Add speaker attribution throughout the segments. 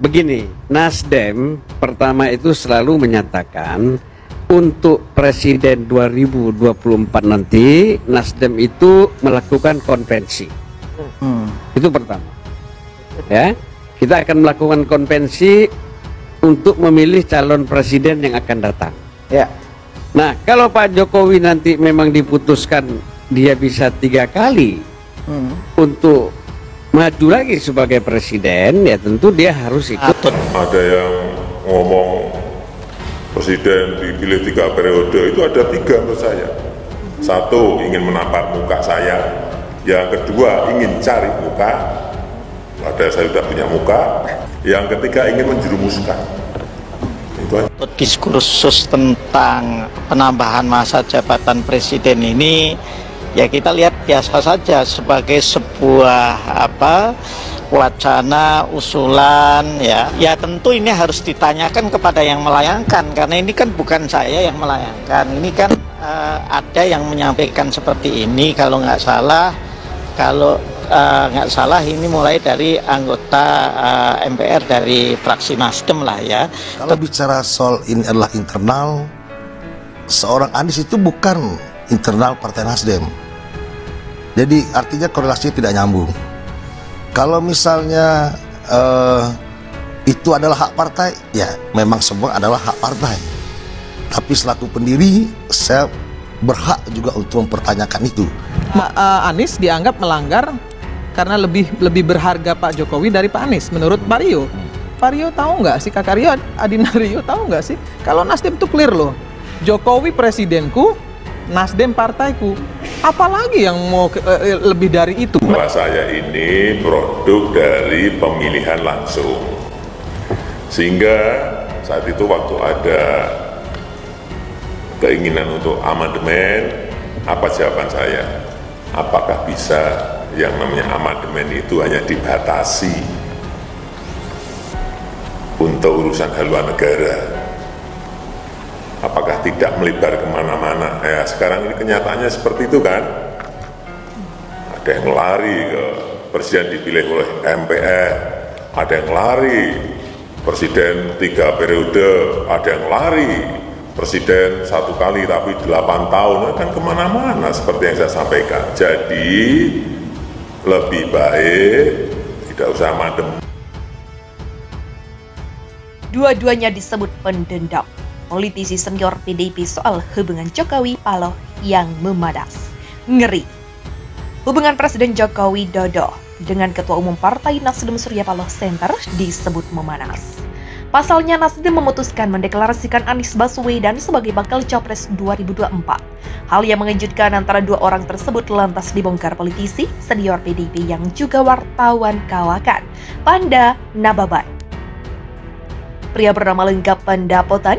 Speaker 1: begini, Nasdem pertama itu selalu menyatakan untuk Presiden 2024 nanti Nasdem itu melakukan konvensi. Itu pertama. Ya, kita akan melakukan konvensi untuk memilih calon presiden yang akan datang.
Speaker 2: Ya.
Speaker 1: Nah, kalau Pak Jokowi nanti memang diputuskan dia bisa 3 kali untuk maju lagi sebagai presiden, ya tentu dia harus ikut.
Speaker 3: Ada yang ngomong presiden dipilih 3 periode, itu ada 3 menurut saya. 1, ingin menampar muka saya. Yang kedua, ingin cari muka. Padahal saya sudah punya muka. Yang ketiga, ingin menjerumuskan. Itu aja.
Speaker 2: Diskursus tentang penambahan masa jabatan presiden ini, ya kita lihat biasa saja sebagai sebuah wacana, usulan, ya tentu ini harus ditanyakan kepada yang melayangkan, karena ini kan bukan saya yang melayangkan, ini kan ada yang menyampaikan seperti ini. Kalau nggak salah ini mulai dari anggota MPR dari fraksi Nasdem lah ya.
Speaker 4: Kalau bicara soal ini adalah internal, seorang Anies itu bukan internal Partai Nasdem. Jadi artinya korelasinya tidak nyambung. Kalau misalnya itu adalah hak partai, ya memang semua adalah hak partai. Tapi selaku pendiri, saya berhak juga untuk mempertanyakan itu.
Speaker 5: Anies dianggap melanggar karena lebih berharga Pak Jokowi dari Pak Anies menurut Pak Rio. Pak Rio tahu nggak sih, Kakak Rio, Adina Rio tahu nggak sih, kalau Nasdem itu clear loh, Jokowi presidenku, Nasdem partaiku, apalagi yang mau lebih dari itu?
Speaker 3: Bahwa saya ini produk dari pemilihan langsung, sehingga saat itu waktu ada keinginan untuk amandemen, apa jawaban saya? Apakah bisa yang namanya amandemen itu hanya dibatasi untuk urusan haluan negara? Apakah tidak melebar kemana-mana? Ya, sekarang ini kenyataannya seperti itu kan? Ada yang lari ke presiden dipilih oleh MPR, ada yang lari presiden 3 periode, ada yang lari presiden 1 kali tapi 8 tahun, kan kemana-mana seperti yang saya sampaikan. Jadi lebih baik tidak usah madem.
Speaker 6: Dua-duanya disebut pendendam. Politisi senior PDIP soal hubungan Jokowi Paloh yang memanas. Ngeri. Hubungan Presiden Joko Widodo dengan Ketua Umum Partai Nasdem Surya Paloh Center disebut memanas. Pasalnya Nasdem memutuskan mendeklarasikan Anies Baswedan sebagai bakal Capres 2024. Hal yang mengejutkan antara 2 orang tersebut lantas dibongkar politisi senior PDIP yang juga wartawan kawakan, Panda Nababan. Pria bernama lengkap Panda Potan,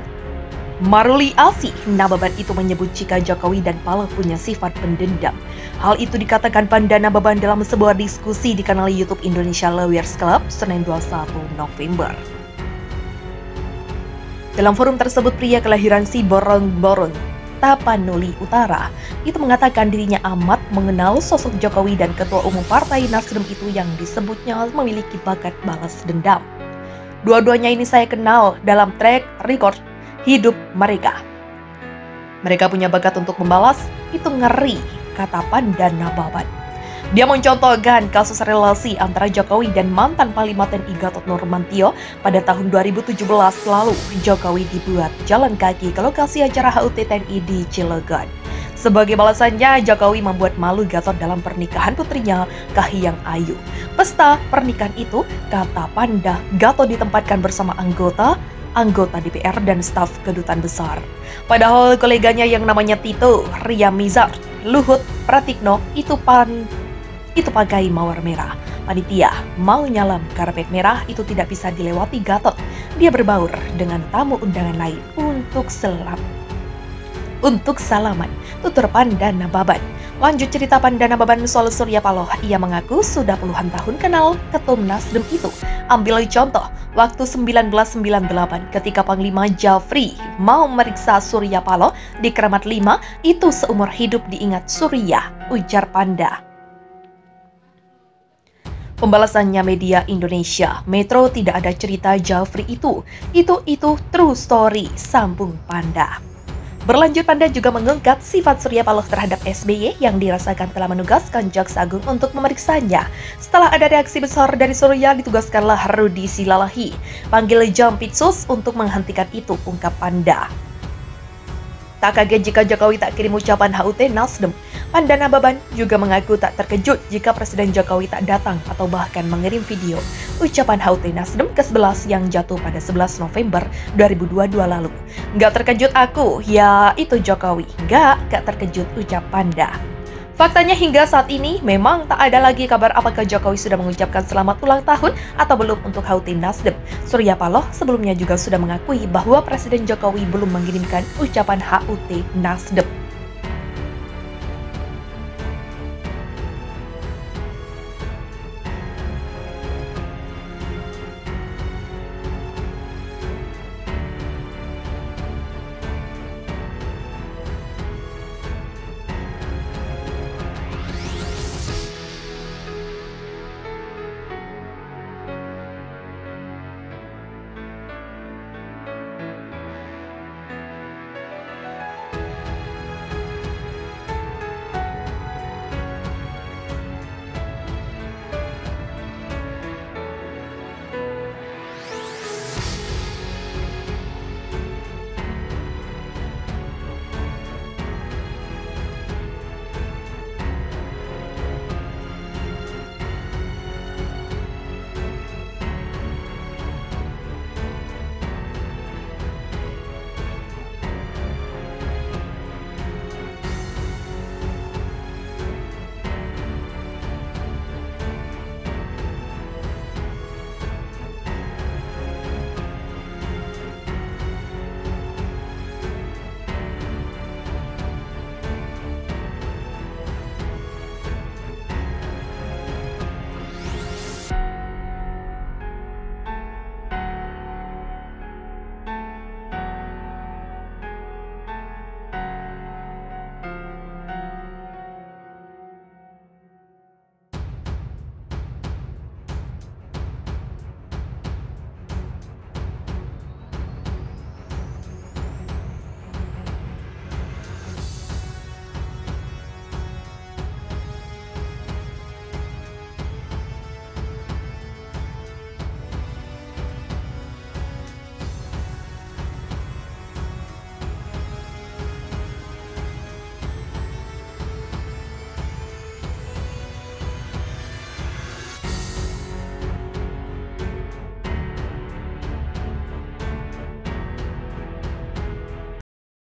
Speaker 6: Maruli Asih Nababan itu menyebut jika Jokowi dan Paloh punya sifat pendendam. Hal itu dikatakan Panda Nababan dalam sebuah diskusi di kanal YouTube Indonesia Lawyers Club Senin 21 November. Dalam forum tersebut, pria kelahiran Siborong-Borong, Tapanuli Utara, itu mengatakan dirinya amat mengenal sosok Jokowi dan Ketua Umum Partai Nasdem itu yang disebutnya memiliki bakat balas dendam. Dua-duanya ini saya kenal dalam track record hidup mereka. Mereka punya bakat untuk membalas, itu ngeri, kata Panda Nababan. Dia mencontohkan kasus relasi antara Jokowi dan mantan Panglima TNI Gatot Nurmantio pada tahun 2017 lalu. Jokowi dibuat jalan kaki ke lokasi acara HUT TNI di Cilegon. Sebagai balasannya, Jokowi membuat malu Gatot dalam pernikahan putrinya, Kahiyang Ayu. Pesta pernikahan itu, kata Panda, Gatot ditempatkan bersama anggota DPR dan staf kedutaan besar. Padahal koleganya yang namanya Tito, Ria Mizar, Luhut Pratikno itu pakai mawar merah. Panitia mau nyalam karpet merah itu tidak bisa dilewati Gatot. Dia berbaur dengan tamu undangan lain untuk salaman, tutur Panda Nababan. Lanjut cerita Panda Nababan soal Surya Paloh. Ia mengaku sudah puluhan tahun kenal Ketum Nasdem itu. Ambil contoh, waktu 1998 ketika Panglima Jafri mau meriksa Surya Paloh di Kramat 5, itu seumur hidup diingat Surya, ujar Panda. Pembalasannya media Indonesia, Metro tidak ada cerita Jafri itu true story, sambung Panda. Berlanjut, Panda juga mengungkap sifat Surya Paloh terhadap SBY yang dirasakan telah menugaskan Jaksa Agung untuk memeriksanya. Setelah ada reaksi besar dari Surya, ditugaskanlah Rudi Silalahi, panggil Jampitsus untuk menghentikan itu, ungkap Panda. Tak kaget jika Jokowi tak kirim ucapan HUT Nasdem. Panda Nababan juga mengaku tak terkejut jika Presiden Jokowi tak datang atau bahkan mengirim video ucapan HUT Nasdem ke-11 yang jatuh pada 11 November 2022 lalu. Nggak terkejut aku, ya itu Jokowi. Nggak terkejut, ucap Panda. Faktanya hingga saat ini memang tak ada lagi kabar apakah Jokowi sudah mengucapkan selamat ulang tahun atau belum untuk HUT Nasdem. Surya Paloh sebelumnya juga sudah mengakui bahwa Presiden Jokowi belum mengirimkan ucapan HUT Nasdem.